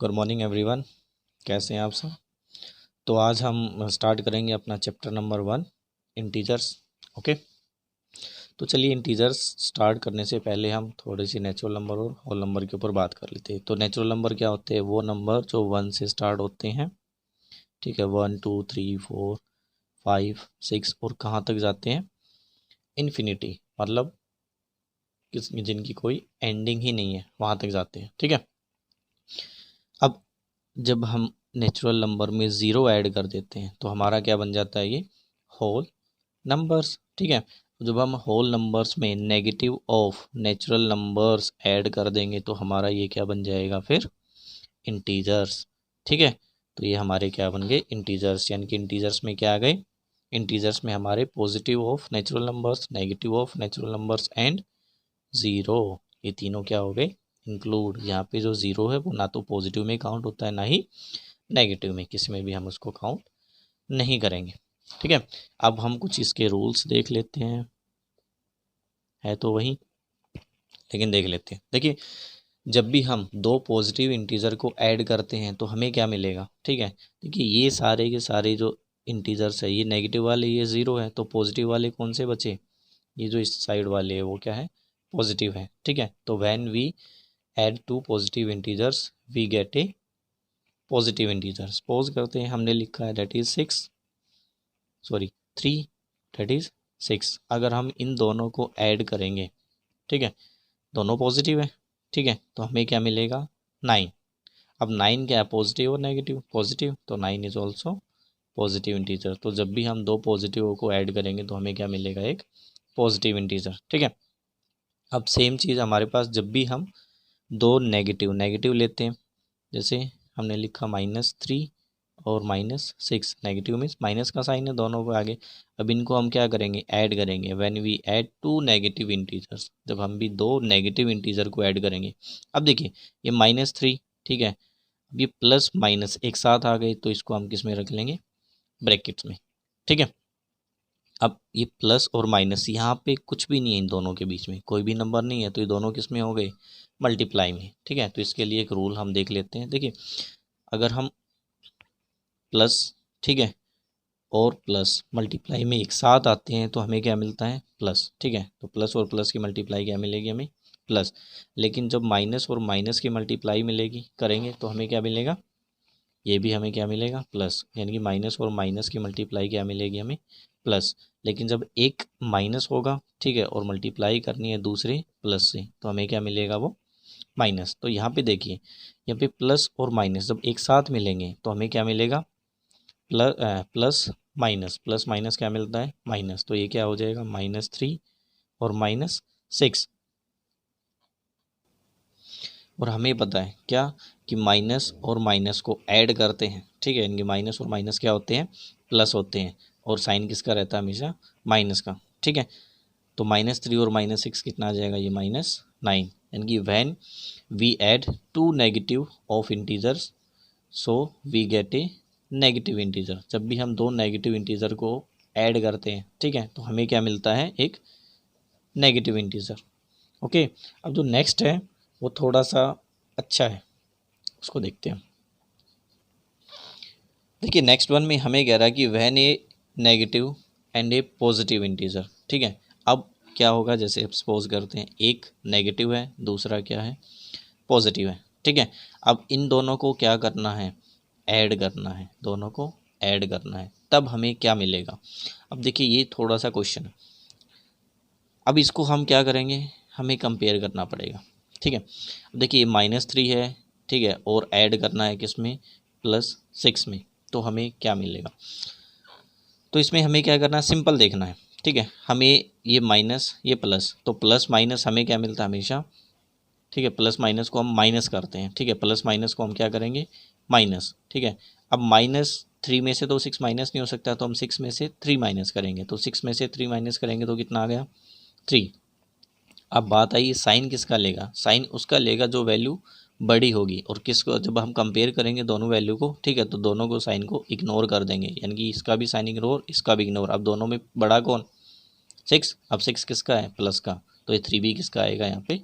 Good morning everyone. कैसे हैं आप सब। तो आज हम स्टार्ट करेंगे अपना चैप्टर नंबर 1 इंटीजर्स। ओके, तो चलिए इंटीजर्स स्टार्ट करने से पहले हम थोड़ी सी नेचुरल नंबर और होल नंबर के ऊपर बात कर लेते हैं। तो नेचुरल नंबर क्या होते हैं? वो नंबर जो 1 से स्टार्ट होते हैं, ठीक है। 1 2 3 4 5 6 और कहाँ तक जाते हैं? इन्फिनिटी, मतलब जिनकी कोई एंडिंग ही नहीं है, वहाँ तक जाते हैं, ठीक है। अब जब हम नेचुरल नंबर में ज़ीरो ऐड कर देते हैं तो हमारा क्या बन जाता है? ये होल नंबर्स, ठीक है। जब हम होल नंबर्स में negative of natural numbers add कर देंगे तो हमारा ये क्या बन जाएगा? फिर इंटीजर्स, ठीक है। तो ये हमारे क्या बन गए? इंटीजर्स। यानी कि इंटीजर्स में क्या आ गए? इंटीजर्स में हमारे positive of natural numbers, negative of natural numbers and zero, ये तीनों क्या हो गए? इंक्लूड। यहाँ पे जो ज़ीरो है वो ना तो पॉजिटिव में काउंट होता है ना ही नेगेटिव में, किसी में भी हम उसको काउंट नहीं करेंगे, ठीक है। अब हम कुछ इसके रूल्स देख लेते हैं, है तो वही, लेकिन देख लेते हैं। देखिए, जब भी हम दो पॉजिटिव इंटीजर को ऐड करते हैं तो हमें क्या मिलेगा? ठीक है, देखिए ये सारे के सारे जो इंटीजर्स है, ये नेगेटिव वाले ये ज़ीरो है, तो पॉजिटिव वाले कौन से बचे? ये जो इस साइड वाले है वो क्या है? पॉजिटिव है, ठीक है। तो when we add two positive integers we get a positive integer. Suppose करते हैं हमने लिखा है that is 6, sorry 3, that is 6। अगर हम इन दोनों को ऐड करेंगे, ठीक है, दोनों पॉजिटिव है, ठीक है, तो हमें क्या मिलेगा? 9। अब 9 क्या है? पॉजिटिव और नेगेटिव? पॉजिटिव, तो 9 इज ऑल्सो पॉजिटिव इंटीजर। तो जब भी हम दो पॉजिटिव को ऐड करेंगे तो हमें क्या मिलेगा? एक पॉजिटिव इंटीजर, ठीक है। अब सेम चीज़ हमारे पास जब भी हम दो नेगेटिव नेगेटिव लेते हैं, जैसे हमने लिखा -3 और -6, नेगेटिव मीन्स माइनस का साइन है दोनों के आगे। अब इनको हम क्या करेंगे? ऐड करेंगे। When we add two negative integers, जब हम भी दो नेगेटिव इंटीजर को ऐड करेंगे। अब देखिए ये -3, ठीक है, अब ये प्लस माइनस एक साथ आ गए तो इसको हम किस में रख लेंगे? ब्रैकेट्स में, ठीक है। अब ये प्लस और माइनस, यहाँ पे कुछ भी नहीं है, इन दोनों के बीच में कोई भी नंबर नहीं है, तो ये दोनों किस में हो गए? मल्टीप्लाई में, ठीक है। तो इसके लिए एक रूल हम देख लेते हैं। देखिए, अगर हम प्लस, ठीक है, और प्लस मल्टीप्लाई में एक साथ आते हैं तो हमें क्या मिलता है? प्लस, ठीक है। तो प्लस और प्लस की मल्टीप्लाई क्या मिलेगी? हमें प्लस। लेकिन जब माइनस और माइनस की मल्टीप्लाई मिलेगी करेंगे तो हमें क्या मिलेगा? ये भी हमें क्या मिलेगा? प्लस। यानी कि माइनस और माइनस की मल्टीप्लाई क्या मिलेगी? हमें प्लस। लेकिन जब एक माइनस होगा, ठीक है, और मल्टीप्लाई करनी है दूसरे प्लस से तो हमें क्या मिलेगा? वो माइनस। तो यहाँ पे देखिए, यहाँ पे प्लस और माइनस जब एक साथ मिलेंगे तो हमें क्या मिलेगा? Plus plus minus, plus minus क्या मिलता है? माइनस। तो ये क्या हो जाएगा? -3 और -6। और हमें पता है क्या कि माइनस और माइनस को ऐड करते हैं, ठीक है। इनके माइनस और माइनस क्या होते हैं? प्लस होते हैं। और साइन किसका रहता है? हमेशा माइनस का, ठीक है। तो -3 और -6 कितना आ जाएगा? ये -9। यानी कि when we add two negative of integers so we get a negative integer. जब भी हम दो नेगेटिव इंटीजर को ऐड करते हैं, ठीक है, तो हमें क्या मिलता है? एक नेगेटिव इंटीजर। ओके, अब जो नेक्स्ट है वो थोड़ा सा अच्छा है, उसको देखते हैं। देखिए नेक्स्ट वन में हमें कह रहा है कि when A negative and A positive integer, ठीक है। अब क्या होगा? जैसे सपोज करते हैं एक नेगेटिव है, दूसरा क्या है? पॉजिटिव है, ठीक है। अब इन दोनों को क्या करना है? ऐड करना है, दोनों को ऐड करना है, तब हमें क्या मिलेगा? अब देखिए ये थोड़ा सा क्वेश्चन है। अब इसको हम क्या करेंगे? हमें कंपेयर करना पड़ेगा, ठीक है। अब देखिए -3 है, ठीक है, और ऐड करना है किस में? +6 में, तो हमें क्या मिलेगा? तो इसमें हमें क्या करना है? सिंपल देखना है, ठीक है। हमें ये माइनस ये प्लस, तो प्लस माइनस हमें क्या मिलता है? हमेशा, ठीक है, प्लस माइनस को हम माइनस करते हैं, ठीक है, प्लस माइनस को हम क्या करेंगे? माइनस, ठीक है। अब -3 में से तो 6 माइनस नहीं हो सकता, तो हम 6 में से 3 माइनस करेंगे, तो 6 में से 3 माइनस करेंगे तो कितना आ गया? 3। अब बात आई साइन किसका लेगा? साइन उसका लेगा जो वैल्यू बड़ी होगी, और किसको? जब हम कंपेयर करेंगे दोनों वैल्यू को, ठीक है, तो दोनों को साइन को इग्नोर कर देंगे, यानी कि इसका भी साइन इग्नोर, इसका भी इग्नोर। अब दोनों में बड़ा कौन? 6। अब 6 किसका है? प्लस का, तो ये 3 भी किसका आएगा? यहाँ पे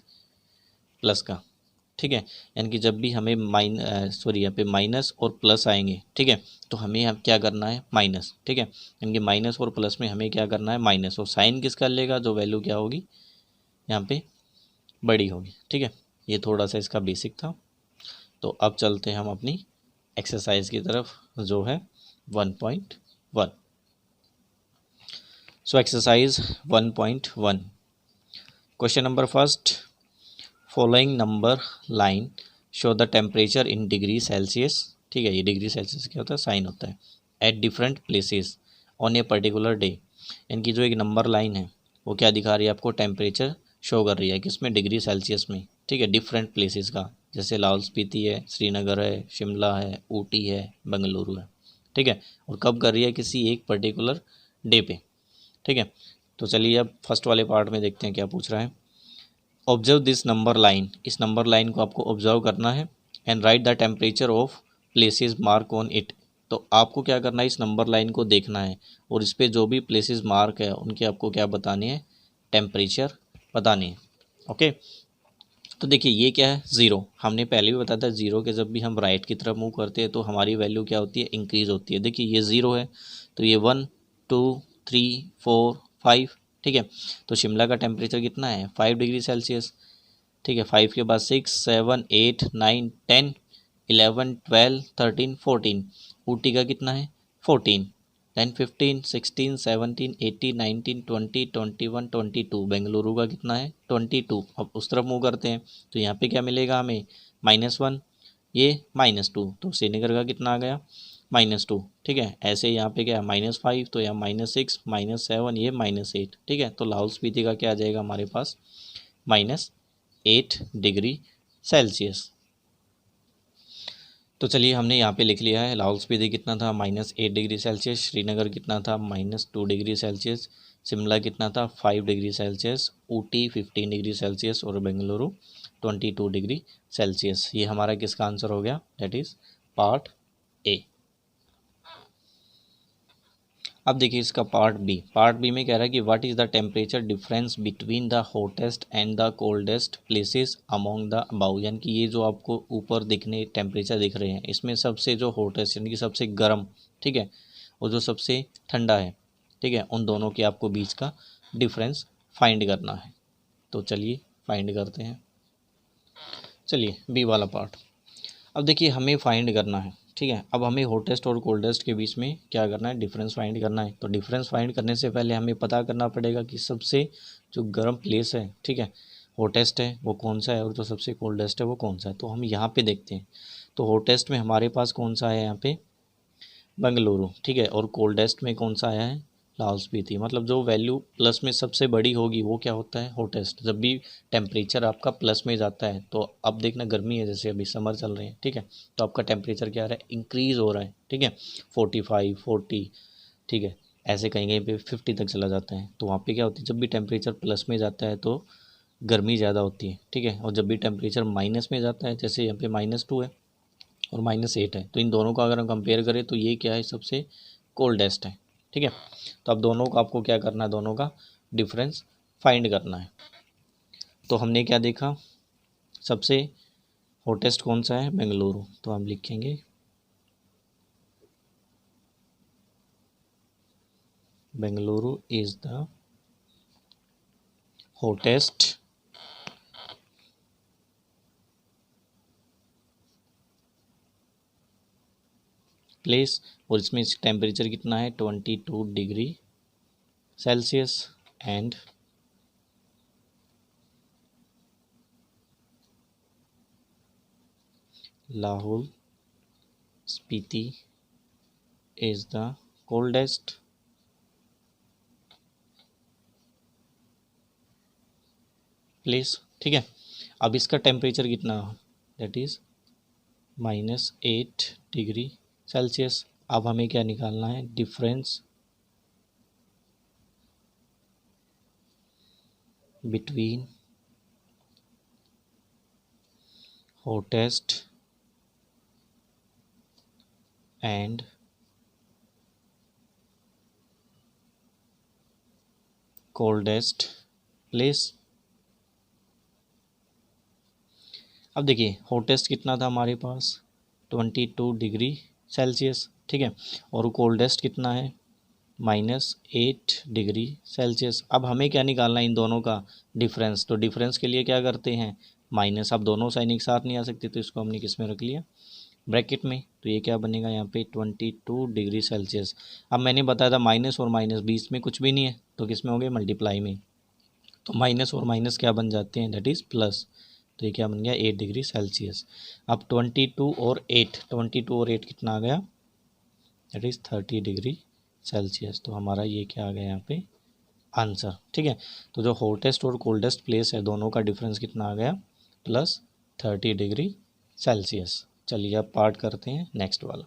प्लस का, ठीक है। यानी कि जब भी हमें यहाँ पे माइनस और प्लस आएंगे, ठीक है, तो हमें अब क्या करना है, माइनस, ठीक है। यानी कि माइनस और प्लस में हमें क्या करना है, माइनस, और साइन किसका लेगा, जो वैल्यू क्या होगी यहाँ पे बड़ी होगी, ठीक है। ये थोड़ा सा इसका बेसिक था। तो अब चलते हैं हम अपनी एक्सरसाइज की तरफ, जो है 1.1। So exercise 1.1, question number first, following number line show the temperature in degree Celsius, ठीक है। ये डिग्री सेल्सियस क्या होता है, साइन होता है, at different places on a particular day. इनकी जो एक नंबर लाइन है वो क्या दिखा रही है आपको, टेम्परेचर शो कर रही है किसमें, डिग्री सेल्सियस में, ठीक है, डिफरेंट प्लेसेस का, जैसे लाहौल स्पीति है, श्रीनगर है, शिमला है, ऊटी है, बेंगलुरु है, ठीक है। और कब कर रही है, किसी एक पर्टिकुलर डे पे, ठीक है। तो चलिए अब फर्स्ट वाले पार्ट में देखते हैं क्या पूछ रहा है। ऑब्जर्व दिस नंबर लाइन, इस नंबर लाइन को आपको ऑब्जर्व करना है, and right the temperature of places mark on it. तो आपको क्या करना है, इस नंबर लाइन को देखना है और इस पे जो भी प्लेसेस मार्क है उनके आपको क्या बतानी है, टेम्परेचर बतानी है, ओके। तो देखिए ये क्या है, ज़ीरो, हमने पहले भी बताया था, ज़ीरो के जब भी हम राइट की तरफ मूव करते हैं तो हमारी वैल्यू क्या होती है, इंक्रीज़ होती है। देखिए ये ज़ीरो है तो ये 1 2 3 4 5, ठीक है। तो शिमला का टेम्परेचर कितना है, 5 डिग्री सेल्सियस, ठीक है। 5 के बाद 6 7 8 9 10 11 12 13 14, ऊटी का कितना है 14, देन 15 16 17 18 19 20 21 22, बेंगलुरु का कितना है 22। अब उस तरफ मूव करते हैं तो यहाँ पे क्या मिलेगा हमें, -1, ये -2, तो श्रीनगर का कितना आ गया, -2, ठीक है। ऐसे यहाँ पे क्या है -5, तो यहाँ -6 -7, ये -8, ठीक है। तो लाहौल स्पीति का क्या आ जाएगा हमारे पास, -8 डिग्री सेल्सियस। तो चलिए हमने यहाँ पे लिख लिया है, लाहौल स्पीति कितना था, -8 डिग्री सेल्सियस, श्रीनगर कितना था, -2 डिग्री सेल्सियस, शिमला कितना था, 5 degree Celsius, Ooty 15 degree Celsius, और बेंगलुरु 22 डिग्री सेल्सियस। ये हमारा किसका आंसर हो गया, दैट इज़ पार्ट ए। अब देखिए इसका पार्ट बी में कह रहा है कि what is the temperature difference between the hottest and the coldest places among the above. यानी कि ये जो आपको ऊपर दिखने टेम्परेचर दिख रहे हैं, इसमें सबसे जो हॉटेस्ट यानी कि सबसे गर्म, ठीक है, और जो सबसे ठंडा है, ठीक है, उन दोनों के आपको बीच का डिफरेंस फाइंड करना है। तो चलिए फाइंड करते हैं। चलिए बी वाला पार्ट, अब देखिए हमें फाइंड करना है, ठीक है। अब हमें हॉटेस्ट और कोल्डेस्ट के बीच में क्या करना है, डिफरेंस फाइंड करना है। तो डिफरेंस फाइंड करने से पहले हमें पता करना पड़ेगा कि सबसे जो गर्म प्लेस है, ठीक है, हॉटेस्ट है वो कौन सा है, और जो सबसे कोल्डेस्ट है वो कौन सा है। तो हम यहाँ पे देखते हैं, तो हॉटेस्ट में हमारे पास कौन सा है यहाँ पे, बेंगलुरु, ठीक है, और कोल्डेस्ट में कौन सा आया है, लाहौल स्पीति। मतलब जो वैल्यू प्लस में सबसे बड़ी होगी वो क्या होता है, हॉटेस्ट। जब भी टेम्परेचर आपका प्लस में जाता है, तो अब देखना गर्मी है, जैसे अभी समर चल रहे हैं, ठीक है, तो आपका टेम्परेचर क्या आ रहा है, इंक्रीज़ हो रहा है, ठीक है, 45 40, ठीक है, ऐसे कहीं कहीं पे 50 तक चला जाता है। तो वहाँ पे क्या होती है, जब भी टेम्परेचर प्लस में जाता है तो गर्मी ज़्यादा होती है, ठीक है, और जब भी टेम्परेचर माइनस में जाता है, जैसे यहाँ पे -2 है और -8 है, तो इन दोनों का अगर हम कंपेयर करें तो ये क्या है, सबसे कोल्डेस्ट है, ठीक है। तो अब दोनों का आपको क्या करना है, दोनों का डिफरेंस फाइंड करना है। तो हमने क्या देखा, सबसे हॉटेस्ट कौन सा है, बेंगलुरु, तो हम लिखेंगे Bengaluru is the hottest place, और इसमें टेम्परेचर कितना है 22 degree Celsius, and Lahaul Spiti is the coldest place, ठीक है। अब इसका टेम्परेचर कितना, दैट इज़ -8 डिग्री सेल्सियस। अब हमें क्या निकालना है, difference between hottest and coldest place. अब देखिए हॉटेस्ट कितना था हमारे पास 22 डिग्री सेल्सियस, ठीक है, और कोल्डेस्ट कितना है -8 डिग्री सेल्सियस। अब हमें क्या निकालना है इन दोनों का डिफरेंस, तो डिफरेंस के लिए क्या करते हैं माइनस। अब दोनों साइन एक साथ नहीं आ सकते तो इसको हमने किस में रख लिया ब्रैकेट में, तो ये क्या बनेगा यहाँ पे 22 डिग्री सेल्सियस। अब मैंने बताया था माइनस और माइनस बीच में कुछ भी नहीं है तो किस में हो गए मल्टीप्लाई में, तो माइनस और माइनस क्या बन जाते हैं दैट इज़ प्लस, तो ये क्या बन गया 8 डिग्री सेल्सियस। अब 22 और 8 कितना आ गया दैट इज़ 30 डिग्री सेल्सियस, तो हमारा ये क्या आ गया यहाँ पे आंसर, ठीक है। तो जो हॉटेस्ट और कोल्डेस्ट प्लेस है दोनों का डिफरेंस कितना आ गया +30 डिग्री सेल्सियस। चलिए अब पार्ट करते हैं नेक्स्ट वाला।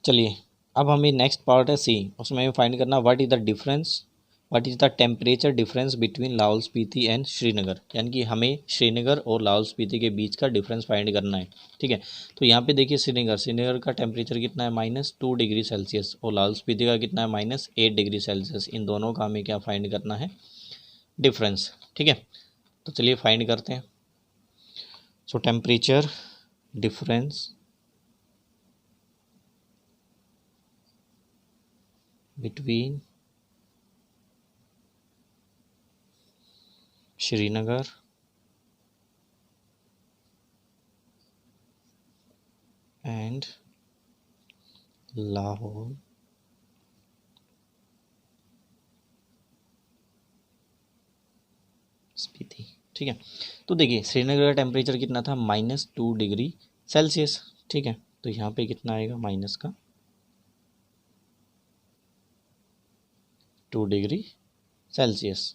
चलिए अब हमें नेक्स्ट पार्ट है सी, उसमें हमें फाइंड करना what is the temperature difference between Lahaul Spiti and Srinagar, यानी कि हमें श्रीनगर और लाहौल स्पीति के बीच का डिफरेंस फाइंड करना है, ठीक है। तो यहाँ पे देखिए श्रीनगर का टेम्परेचर कितना है -2 डिग्री सेल्सियस और लाहौल स्पीति का कितना है -8 डिग्री सेल्सियस। इन दोनों का हमें क्या फाइंड करना है डिफरेंस, ठीक है। तो चलिए फाइंड करते हैं। सो temperature difference between Srinagar and Lahaul Spiti, ठीक है। तो देखिए श्रीनगर का टेम्परेचर कितना था -2 डिग्री सेल्सियस, ठीक है। तो यहाँ पे कितना आएगा माइनस का 2 डिग्री सेल्सियस,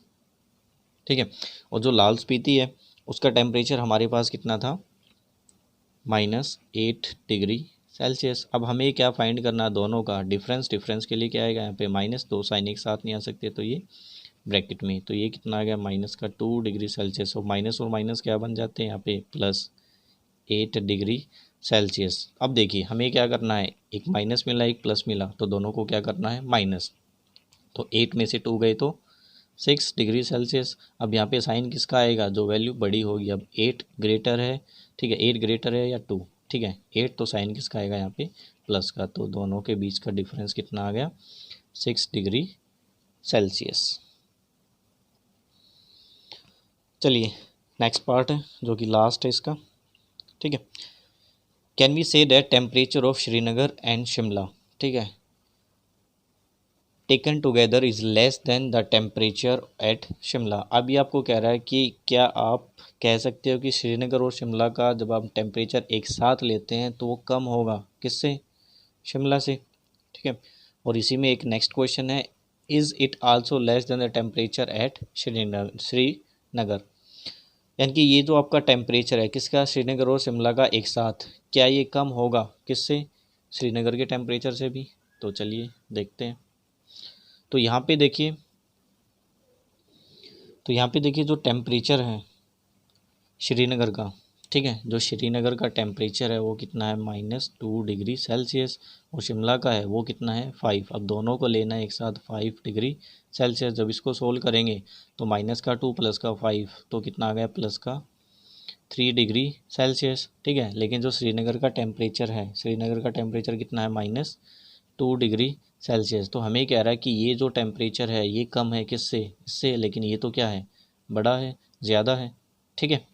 ठीक है। और जो लाहौल स्पीति है उसका टेम्परेचर हमारे पास कितना था -8 डिग्री सेल्सियस। अब हमें क्या फाइंड करना है दोनों का डिफरेंस के लिए क्या आएगा यहाँ पे माइनस, दो साइन एक साथ नहीं आ सकते तो ये ब्रैकेट में, तो ये कितना आ गया माइनस का 2 डिग्री सेल्सियस, और माइनस क्या बन जाते हैं यहाँ पे +8 डिग्री सेल्सियस। अब देखिए हमें क्या करना है, एक माइनस मिला एक प्लस मिला तो दोनों को क्या करना है माइनस, तो 8 में से 2 गए तो 6 डिग्री सेल्सियस। अब यहाँ पे साइन किसका आएगा जो वैल्यू बड़ी होगी, अब 8 ग्रेटर है, ठीक है, 8 ग्रेटर है या 2, ठीक है 8, तो साइन किसका आएगा यहाँ पे प्लस का, तो दोनों के बीच का डिफरेंस कितना आ गया 6 डिग्री सेल्सियस। चलिए नेक्स्ट पार्ट है जो कि लास्ट है इसका, ठीक है। Can we say that temperature of Srinagar and Shimla, ठीक है, taken together is less than the temperature at Shimla. अभी आपको कह रहा है कि क्या आप कह सकते हो कि श्रीनगर और शिमला का जब आप टेम्परेचर एक साथ लेते हैं तो वो कम होगा किससे शिमला से, ठीक है। और इसी में एक नेक्स्ट क्वेश्चन है is it also less than the temperature eight Srinagar, यानी कि ये जो आपका टेम्परेचर है किसका श्रीनगर और शिमला का एक साथ, क्या ये कम होगा किससे श्रीनगर के टेम्परेचर से भी, तो चलिए देखते हैं। तो यहाँ पे देखिए जो टेम्परेचर है श्रीनगर का, ठीक है, जो श्रीनगर का टेम्परेचर है वो कितना है -2 डिग्री सेल्सियस और शिमला का है वो कितना है 5। अब दोनों को लेना है एक साथ 5 डिग्री सेल्सियस। जब इसको सोल्व करेंगे तो -2 प्लस का 5 तो कितना आ गया +3 डिग्री सेल्सियस, ठीक है। लेकिन जो श्रीनगर का टेम्परेचर है कितना है -2 डिग्री सेल्सियस, तो हमें कह रहा है कि ये जो टेम्परेचर है ये कम है किससे इससे, लेकिन ये तो क्या है बड़ा है ज़्यादा है, ठीक है।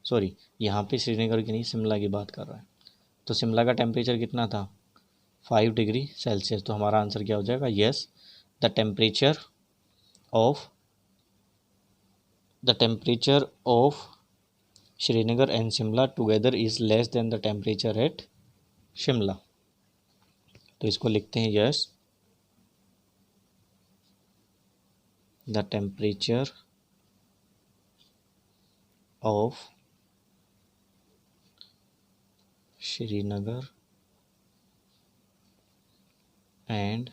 सॉरी यहाँ पे श्रीनगर की नहीं शिमला की बात कर रहा है, तो शिमला का टेम्परेचर कितना था 5 डिग्री सेल्सियस, तो हमारा आंसर क्या हो जाएगा yes of the temperature of Srinagar and Shimla together is less than the temperature at Shimla. तो इसको लिखते हैं yes the temperature of Srinagar and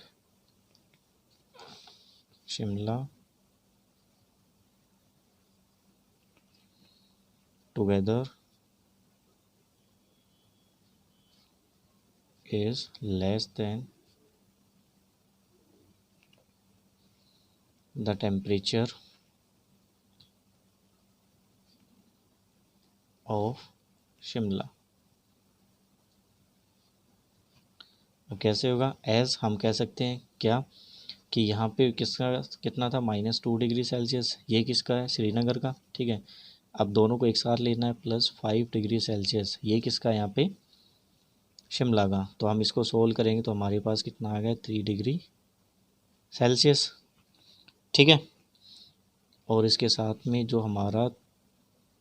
Shimla together is less than the temperature of Shimla. अब कैसे होगा, एज हम कह सकते हैं क्या कि यहाँ पे किसका कितना था, -2 डिग्री सेल्सियस, ये किसका है, श्रीनगर का, ठीक है। अब दोनों को एक साथ लेना है, +5 डिग्री सेल्सियस, ये किसका है यहाँ पे, शिमला का। तो हम इसको सोल्व करेंगे तो हमारे पास कितना आ गया, 3 डिग्री सेल्सियस, ठीक है। और इसके साथ में जो हमारा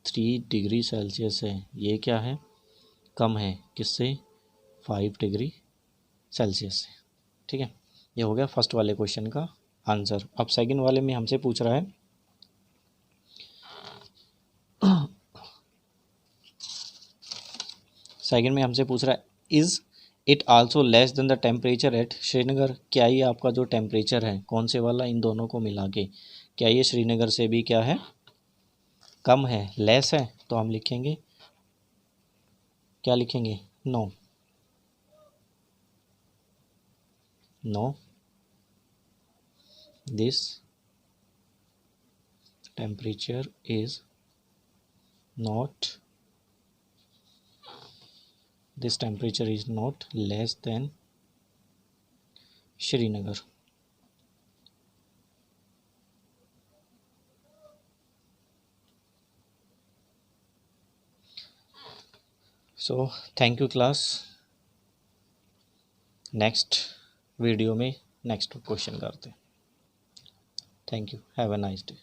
3 डिग्री सेल्सियस है, ये क्या है, कम है किससे, 5 डिग्री सेल्सियस से, ठीक है। ये हो गया फर्स्ट वाले क्वेश्चन का आंसर। अब सेकंड वाले में हमसे पूछ रहा है is it also less than the temperature eight Srinagar. क्या ये आपका जो टेम्परेचर है, कौन से वाला, इन दोनों को मिला के, क्या ये श्रीनगर से भी क्या है, कम है, लेस है। तो हम लिखेंगे, क्या लिखेंगे, no, no this temperature is not, this temperature is not less than Srinagar. So thank you class, next video में नेक्स्ट क्वेश्चन करते हैं। Thank you, have a nice day.